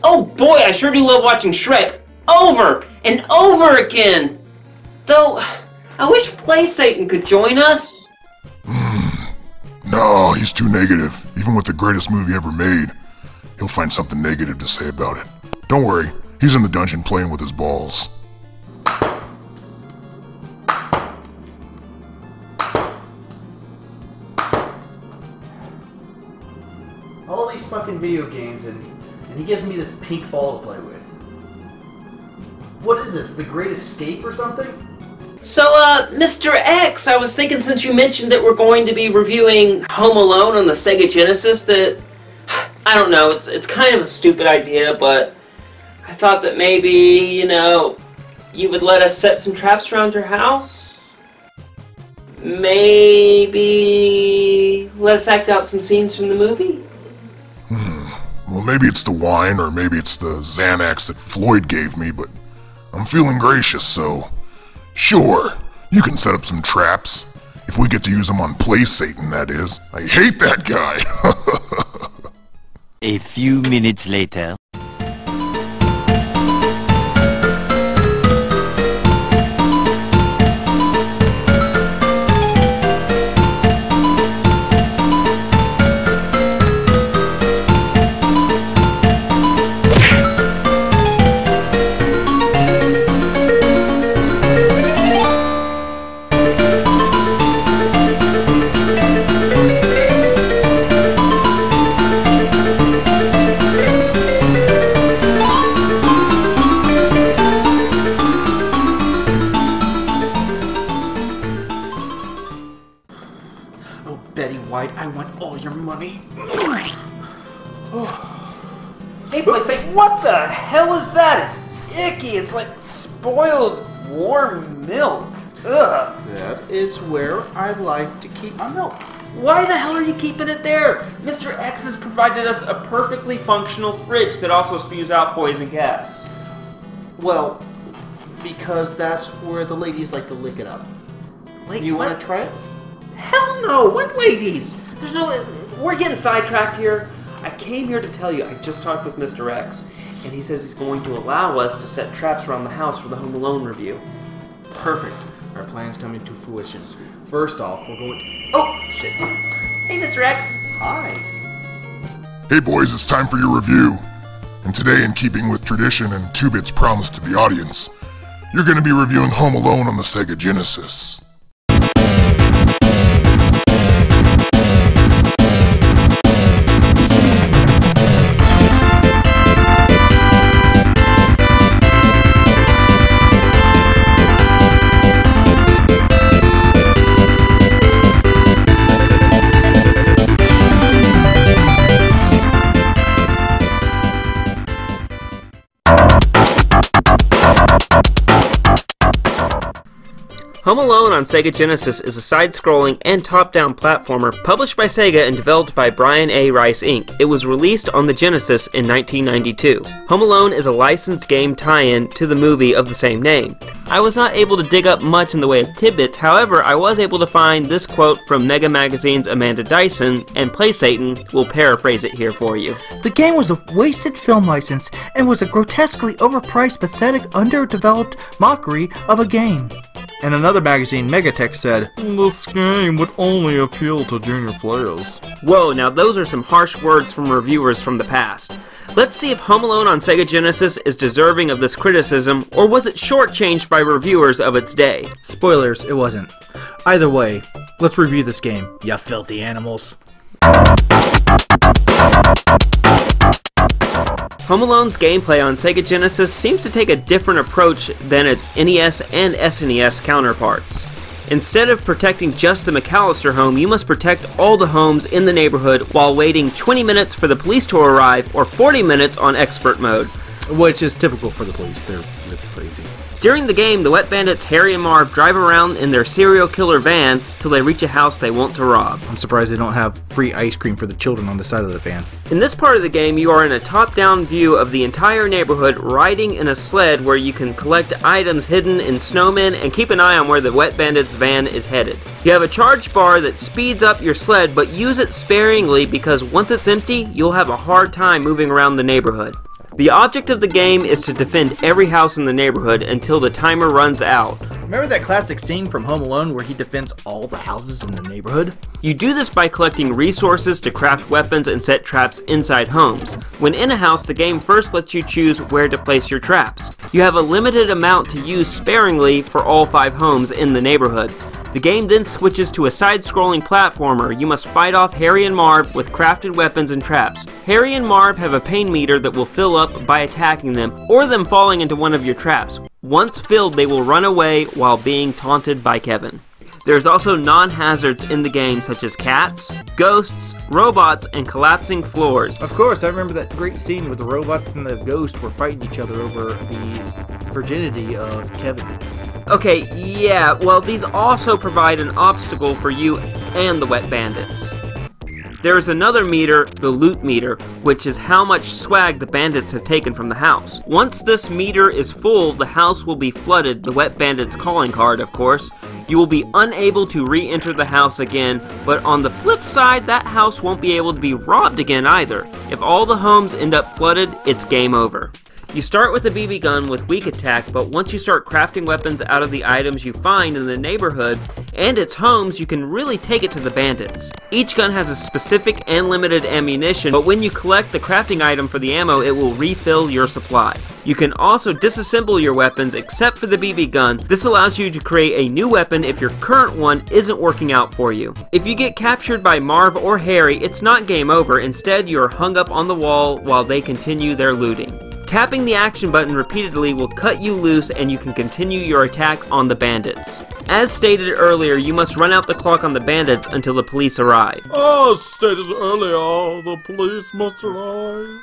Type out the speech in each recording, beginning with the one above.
Oh boy, I sure do love watching Shrek over and over again. Though, I wish Playsatan could join us. No, he's too negative. Even with the greatest movie ever made, he'll find something negative to say about it. Don't worry, he's in the dungeon playing with his balls. All these fucking video games, and he gives me this pink ball to play with. What is this, The Great Escape or something? So, Mr. X, I was thinking since you mentioned that we're going to be reviewing Home Alone on the Sega Genesis that, I don't know, it's kind of a stupid idea, but I thought that maybe, you know, you would let us set some traps around your house? Maybe let us act out some scenes from the movie? Well, maybe it's the wine, or maybe it's the Xanax that Floyd gave me, but I'm feeling gracious, so sure, you can set up some traps. If we get to use them on Playsatan, that is. I hate that guy! A few minutes later. Betty White, I want all your money. Hey, Playsatan, what the hell is that? It's icky. It's like spoiled warm milk. Ugh. That is where I like to keep my milk. Why the hell are you keeping it there? Mr. X has provided us a perfectly functional fridge that also spews out poison gas. Well, because that's where the ladies like to lick it up. You want to try it? Hell no! What ladies? There's no... We're getting sidetracked here. I came here to tell you, I just talked with Mr. X, and he says he's going to allow us to set traps around the house for the Home Alone review. Perfect. Our plan's coming to fruition. First off, we're going to... Oh, shit. Hey, Mr. X. Hi. Hey boys, it's time for your review. And today, in keeping with tradition and 2-Bit's promise to the audience, you're going to be reviewing Home Alone on the Sega Genesis. Home Alone on Sega Genesis is a side-scrolling and top-down platformer published by Sega and developed by Brian A. Rice Inc. It was released on the Genesis in 1992. Home Alone is a licensed game tie-in to the movie of the same name. I was not able to dig up much in the way of tidbits, however, I was able to find this quote from Mega Magazine's Amanda Dyson, and Playsatan will paraphrase it here for you. The game was a wasted film license and was a grotesquely overpriced, pathetic, underdeveloped mockery of a game. And another magazine, Megatech, said, "This game would only appeal to junior players." Whoa, now those are some harsh words from reviewers from the past. Let's see if Home Alone on Sega Genesis is deserving of this criticism, or was it shortchanged by reviewers of its day? Spoilers, it wasn't. Either way, let's review this game, ya filthy animals. Home Alone's gameplay on Sega Genesis seems to take a different approach than its NES and SNES counterparts. Instead of protecting just the McAllister home, you must protect all the homes in the neighborhood while waiting 20 minutes for the police to arrive or 40 minutes on expert mode. Which is typical for the police, they're really crazy. During the game, the Wet Bandits Harry and Marv drive around in their serial killer van till they reach a house they want to rob. I'm surprised they don't have free ice cream for the children on the side of the van. In this part of the game, you are in a top-down view of the entire neighborhood riding in a sled where you can collect items hidden in snowmen and keep an eye on where the Wet Bandits van is headed. You have a charge bar that speeds up your sled, but use it sparingly because once it's empty, you'll have a hard time moving around the neighborhood. The object of the game is to defend every house in the neighborhood until the timer runs out. Remember that classic scene from Home Alone where he defends all the houses in the neighborhood? You do this by collecting resources to craft weapons and set traps inside homes. When in a house, the game first lets you choose where to place your traps. You have a limited amount to use sparingly for all 5 homes in the neighborhood. The game then switches to a side-scrolling platformer. You must fight off Harry and Marv with crafted weapons and traps. Harry and Marv have a pain meter that will fill up by attacking them, or them falling into one of your traps. Once filled, they will run away while being taunted by Kevin. There's also non-hazards in the game such as cats, ghosts, robots, and collapsing floors. Of course, I remember that great scene where the robots and the ghost were fighting each other over the virginity of Kevin. Okay, yeah, well, these also provide an obstacle for you and the wet bandits. There is another meter, the loot meter, which is how much swag the bandits have taken from the house. Once this meter is full, the house will be flooded, the wet bandits' calling card, of course. You will be unable to re-enter the house again, but on the flip side, that house won't be able to be robbed again either. If all the homes end up flooded, it's game over. You start with a BB gun with weak attack, but once you start crafting weapons out of the items you find in the neighborhood and its homes, you can really take it to the bandits. Each gun has a specific and limited ammunition, but when you collect the crafting item for the ammo, it will refill your supply. You can also disassemble your weapons except for the BB gun. This allows you to create a new weapon if your current one isn't working out for you. If you get captured by Marv or Harry, it's not game over. Instead, you are hung up on the wall while they continue their looting. Tapping the action button repeatedly will cut you loose and you can continue your attack on the bandits. As stated earlier, you must run out the clock on the bandits until the police arrive. As stated earlier, the police must arrive.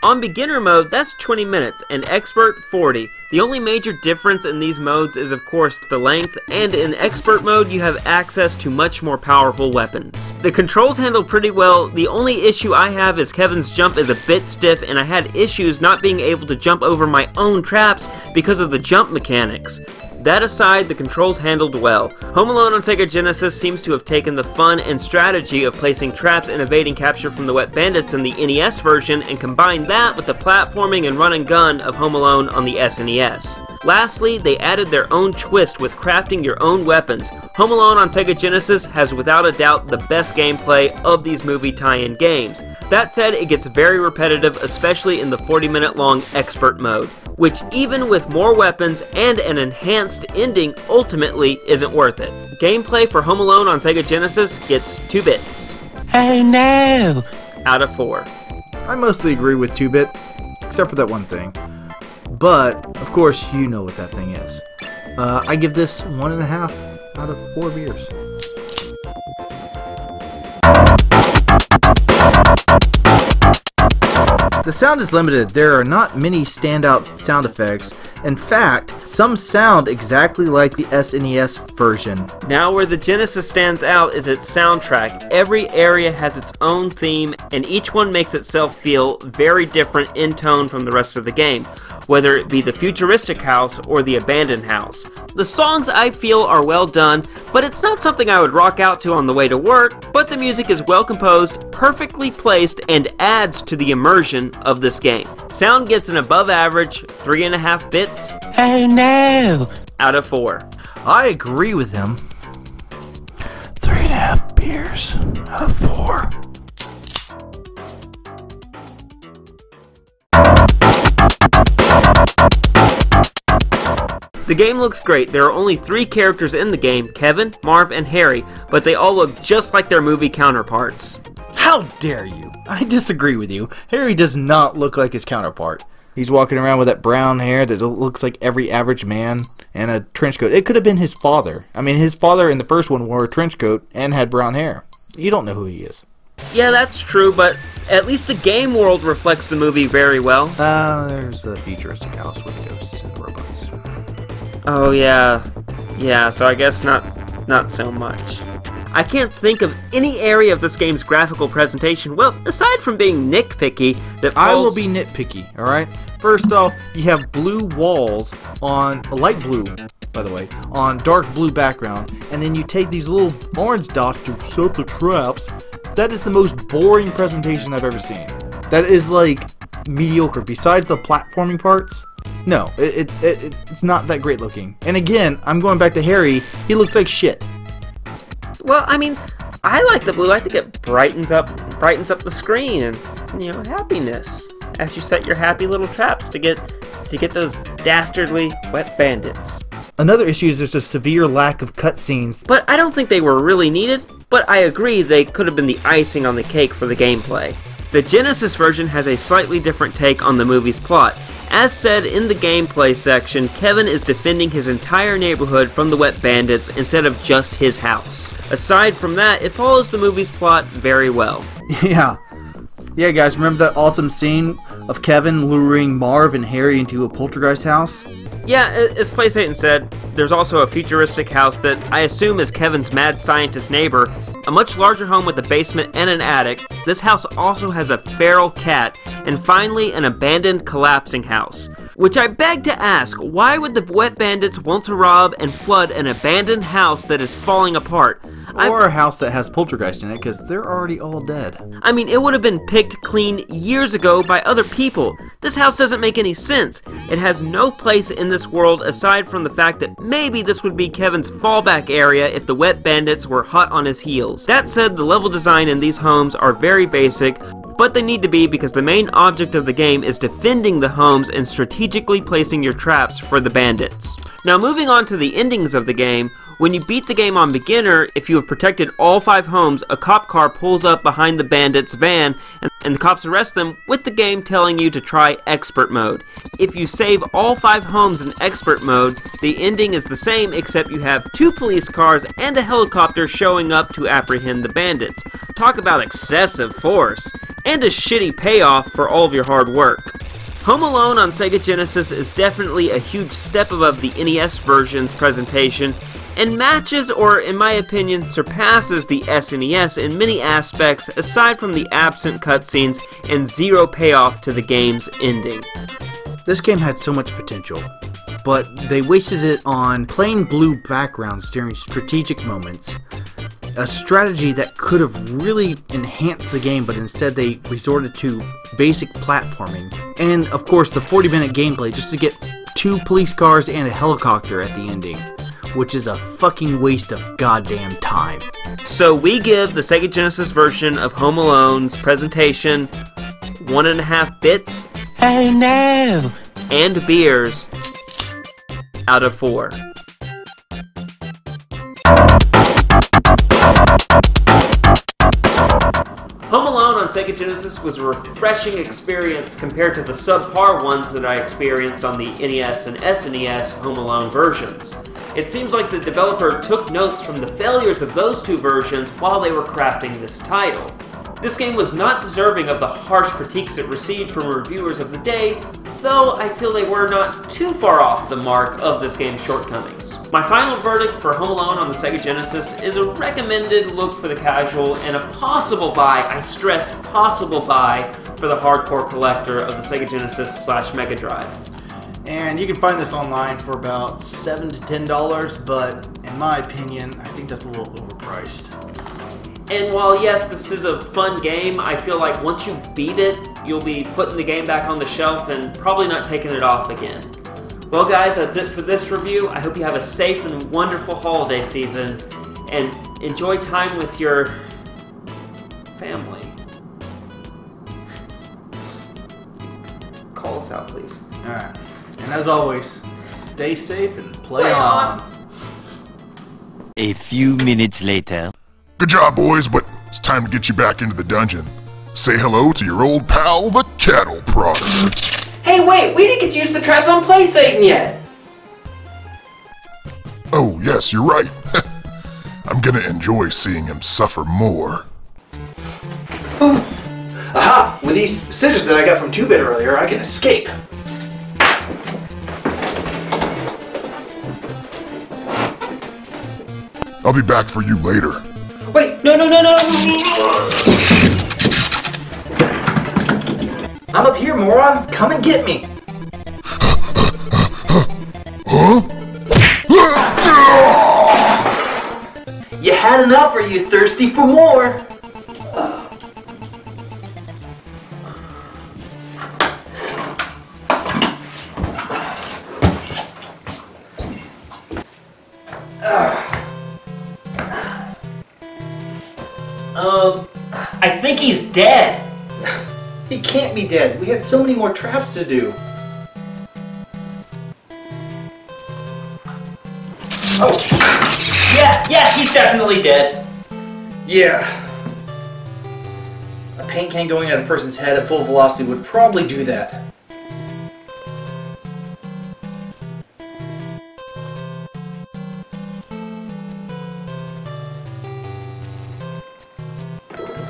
On beginner mode, that's 20 minutes, and expert, 40. The only major difference in these modes is of course the length, and in expert mode you have access to much more powerful weapons. The controls handle pretty well. The only issue I have is Kevin's jump is a bit stiff, and I had issues not being able to jump over my own traps because of the jump mechanics. That aside, the controls handled well. Home Alone on Sega Genesis seems to have taken the fun and strategy of placing traps and evading capture from the wet bandits in the NES version and combined that with the platforming and run and gun of Home Alone on the SNES. Lastly, they added their own twist with crafting your own weapons. Home Alone on Sega Genesis has without a doubt the best gameplay of these movie tie-in games. That said, it gets very repetitive, especially in the 40-minute long expert mode, which even with more weapons and an enhanced ending ultimately isn't worth it. Gameplay for Home Alone on Sega Genesis gets 2 bits. Oh no! Out of 4. I mostly agree with 2-bit, except for that one thing. But, of course, you know what that thing is. I give this 1.5 out of 4 beers. The sound is limited. There are not many standout sound effects. In fact, some sound exactly like the SNES version. Now where the Genesis stands out is its soundtrack. Every area has its own theme, and each one makes itself feel very different in tone from the rest of the game, whether it be the futuristic house or the abandoned house. The songs I feel are well done, but it's not something I would rock out to on the way to work, but the music is well composed, perfectly placed, and adds to the immersion of this game. Sound gets an above average 3.5 bits. Oh no! Out of 4. I agree with him. 3.5 beers out of 4. The game looks great. There are only 3 characters in the game, Kevin, Marv, and Harry, but they all look just like their movie counterparts. How dare you? I disagree with you. Harry does not look like his counterpart. He's walking around with that brown hair that looks like every average man, and a trench coat. It could have been his father. I mean, his father in the first one wore a trench coat and had brown hair. You don't know who he is. Yeah, that's true, but at least the game world reflects the movie very well. There's a futuristic house with ghosts and robots. Oh yeah. Yeah, so I guess not so much. I can't think of any area of this game's graphical presentation, well, aside from being nitpicky, that falls... I will be nitpicky, alright? First off, you have blue walls on, light blue, by the way, on dark blue background, and then you take these little orange dots to set the traps. That is the most boring presentation I've ever seen. That is like mediocre. Besides the platforming parts, no, it's not that great looking. And again, I'm going back to Harry. He looks like shit. Well, I mean, I like the blue. I think it brightens up the screen and, you know, happiness as you set your happy little traps to get those dastardly wet bandits. Another issue is there's a severe lack of cutscenes. But I don't think they were really needed, but I agree they could have been the icing on the cake for the gameplay. The Genesis version has a slightly different take on the movie's plot. As said in the gameplay section, Kevin is defending his entire neighborhood from the wet bandits instead of just his house. Aside from that, it follows the movie's plot very well. Yeah, guys, remember that awesome scene of Kevin luring Marv and Harry into a poltergeist house? Yeah, as Playsatan said, there's also a futuristic house that I assume is Kevin's mad scientist neighbor, a much larger home with a basement and an attic. This house also has a feral cat, and finally an abandoned collapsing house. Which I beg to ask, why would the wet bandits want to rob and flood an abandoned house that is falling apart? Or a house that has poltergeist in it, because they're already all dead. I mean, it would have been picked clean years ago by other people. This house doesn't make any sense. It has no place in this world aside from the fact that maybe this would be Kevin's fallback area if the wet bandits were hot on his heels. That said, the level design in these homes are very basic, but they need to be because the main object of the game is defending the homes and strategically placing your traps for the bandits. Now moving on to the endings of the game, when you beat the game on beginner, if you have protected all 5 homes, a cop car pulls up behind the bandits' van and the cops arrest them with the game telling you to try expert mode. If you save all 5 homes in expert mode, the ending is the same except you have 2 police cars and a helicopter showing up to apprehend the bandits. Talk about excessive force, and a shitty payoff for all of your hard work. Home Alone on Sega Genesis is definitely a huge step above the NES version's presentation, and matches, or in my opinion surpasses, the SNES in many aspects aside from the absent cutscenes and zero payoff to the game's ending. This game had so much potential, but they wasted it on plain blue backgrounds during strategic moments. A strategy that could have really enhanced the game, but instead they resorted to basic platforming. And of course the 40-minute gameplay just to get 2 police cars and a helicopter at the ending, which is a fucking waste of goddamn time. So we give the Sega Genesis version of Home Alone's presentation 1.5 bits Oh no! and beers out of 4. Home Alone on Sega Genesis was a refreshing experience compared to the subpar ones that I experienced on the NES and SNES Home Alone versions. It seems like the developer took notes from the failures of those 2 versions while they were crafting this title. This game was not deserving of the harsh critiques it received from reviewers of the day, though I feel they were not too far off the mark of this game's shortcomings. My final verdict for Home Alone on the Sega Genesis is a recommended look for the casual and a possible buy, I stress possible buy, for the hardcore collector of the Sega Genesis / Mega Drive. And you can find this online for about $7 to $10, but in my opinion, I think that's a little overpriced. And while yes, this is a fun game, I feel like once you beat it, you'll be putting the game back on the shelf and probably not taking it off again. Well guys, that's it for this review. I hope you have a safe and wonderful holiday season, and enjoy time with your family. Call us out, please. Alright, and as always, stay safe and play on. A few minutes later. Good job, boys, but it's time to get you back into the dungeon. Say hello to your old pal, the cattle prodder. Hey wait, we didn't get to use the traps on Playsatan yet! Oh, yes, you're right. I'm gonna enjoy seeing him suffer more. Aha! With these scissors that I got from 2-Bit earlier, I can escape. I'll be back for you later. Wait, no! I'm up here, moron! Come and get me! Huh? You had enough, or you thirsty for more? think he's dead. He can't be dead. We had so many more traps to do. Oh. Yeah, he's definitely dead. Yeah. A paint can going at a person's head at full velocity would probably do that.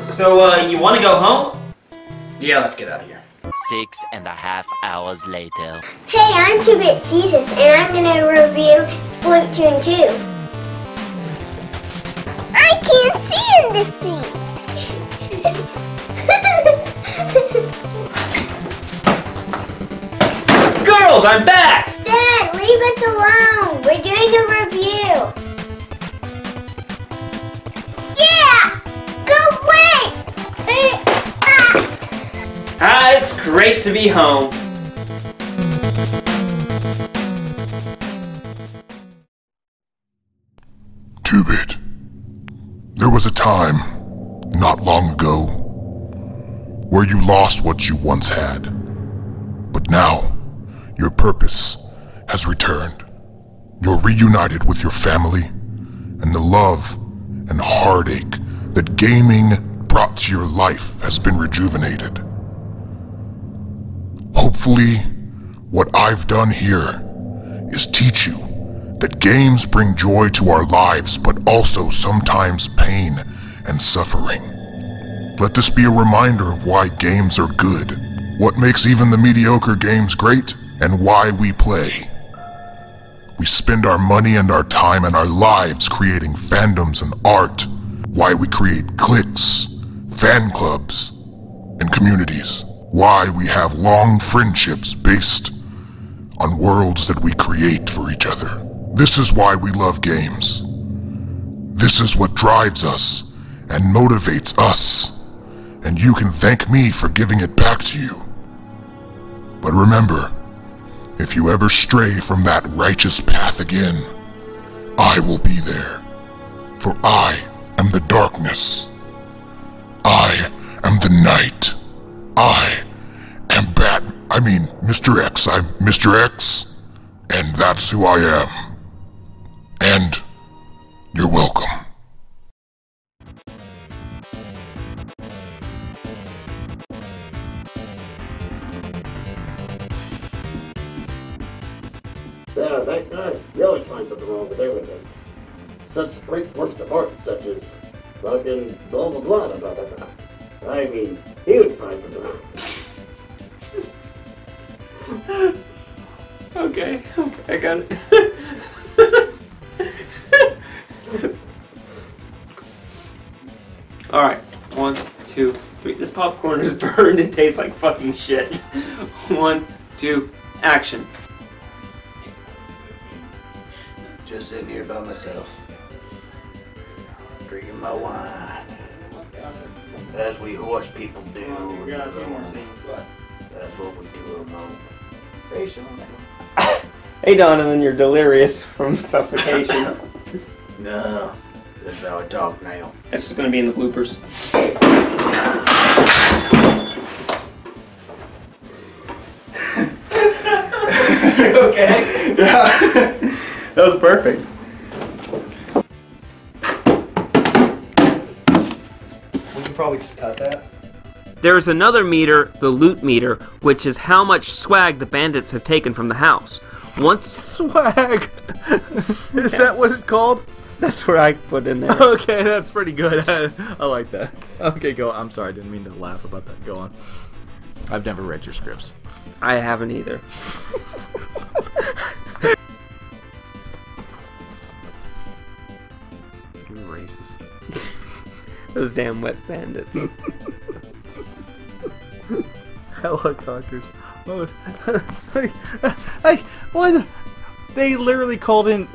So, you want to go home? Yeah, let's get out of here. 6.5 hours later. Hey, I'm 2-Bit Jesus, and I'm gonna review Splatoon 2. I can't see in this scene. Girls, I'm back! Dad, leave us alone. We're doing a review. Yeah! Go away! It's great to be home. Two-Bit, there was a time, not long ago, where you lost what you once had. But now, your purpose has returned. You're reunited with your family, and the love and heartache that gaming brought to your life has been rejuvenated. Hopefully, what I've done here is teach you that games bring joy to our lives, but also sometimes pain and suffering. Let this be a reminder of why games are good, what makes even the mediocre games great, and why we play. We spend our money and our time and our lives creating fandoms and art, why we create cliques, fan clubs, and communities. Why we have long friendships based on worlds that we create for each other. This is why we love games. This is what drives us and motivates us, and you can thank me for giving it back to you. But remember, if you ever stray from that righteous path again, I will be there, for I am the darkness. I am the night. I am Mr. X. I'm Mr. X, and that's who I am. And you're welcome. Yeah, that guy, he always finds something wrong with everything. Such great works of art, such as fucking blah blah blah blah blah blah. I mean, he would find something wrong. Okay, I got it. Alright, 1, 2, 3. This popcorn is burned and tastes like fucking shit. 1, 2, action. Just sitting here by myself, drinking my wine, as we horse people do. That's what we do alone. Hey, Sean. Hey, Don, and then you're delirious from suffocation. No, this is how I talk now. This is going to be in the bloopers. You okay? Yeah. That was perfect. We can probably just cut that. There is another meter, the loot meter, which is how much swag the bandits have taken from the house. Once Swag. Is that what it's called? that's where I put in there. Okay, that's pretty good. I like that. Okay, go. I'm sorry, I didn't mean to laugh about that. Go on. I've never read your scripts. I haven't either. You're racist. Those damn wet bandits. Helicopters. Hey, why the? They literally called in.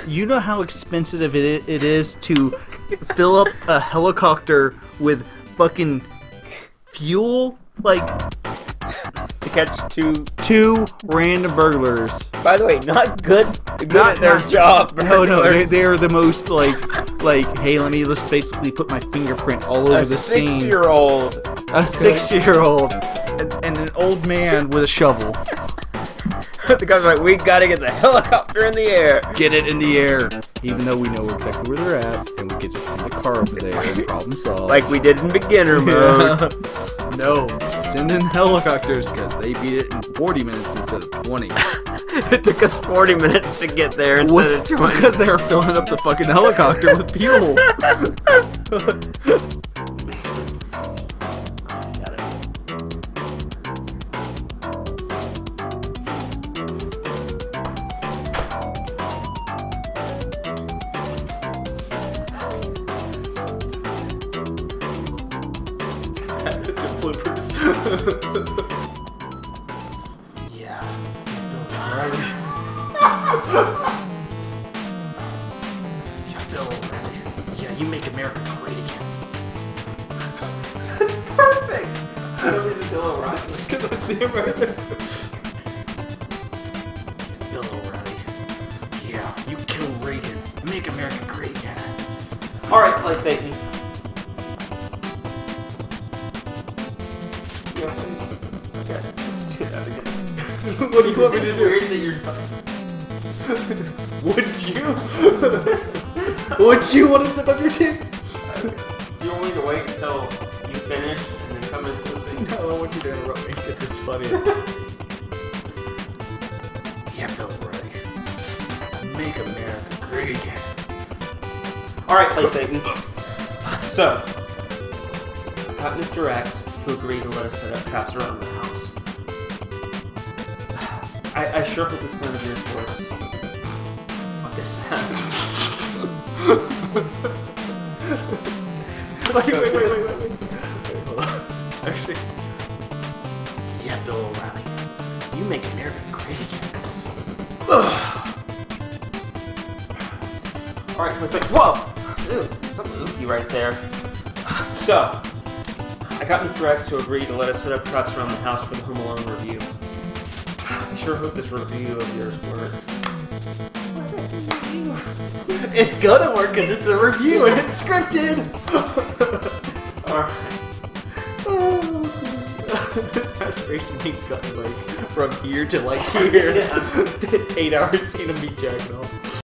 You know how expensive it is to fill up a helicopter with fucking fuel? Like, catch two random burglars. By the way, not good Not at their job. No, burglars. they're the most like, hey, let me just basically put my fingerprint all over the scene. A 6-year-old. A 6-year-old and an old man with a shovel. The guy's like, we gotta get the helicopter in the air. Get it in the air, even though we know exactly where they're at, and we can just see the car over there and problem solved. Like we did in beginner mode. No, send in helicopters because they beat it in 40 minutes instead of 20. It took us 40 minutes to get there instead of 20. Because they were filling up the fucking helicopter with fuel. Bloopers. Yeah. Bill O'Reilly. Yeah, you make America great again. Perfect! I know he's a Bill O'Reilly. Can I see him right there? Bill O'Reilly. Yeah, you kill Reagan. Make America great again. Alright, Playsatan. What do you want me to do? Weird that you're Would you? Would you want to sip up your tea? You want me to wait until you finish and then come and listen? No, I want you to interrupt me. It's funny. Yeah, Bill O'Reilly. Make America great again. Alright, Playsatan. So, I got Mr. X to agree to let us set up traps around the house. I sure hope this plan of yours works. What is that? Wait. Hold on. Actually. Yeah, Bill O'Reilly. You make America great again. Alright, Playsatan. Whoa! Ew, something ooky right there. So, I got Mr. X to agree to let us set up traps around the house for the Home Alone review. I sure hope this review of yours works. It's gonna work because it's a review and it's scripted. Alright. This saturation he's got like from here to like here. 8 hours seen him be jacking off.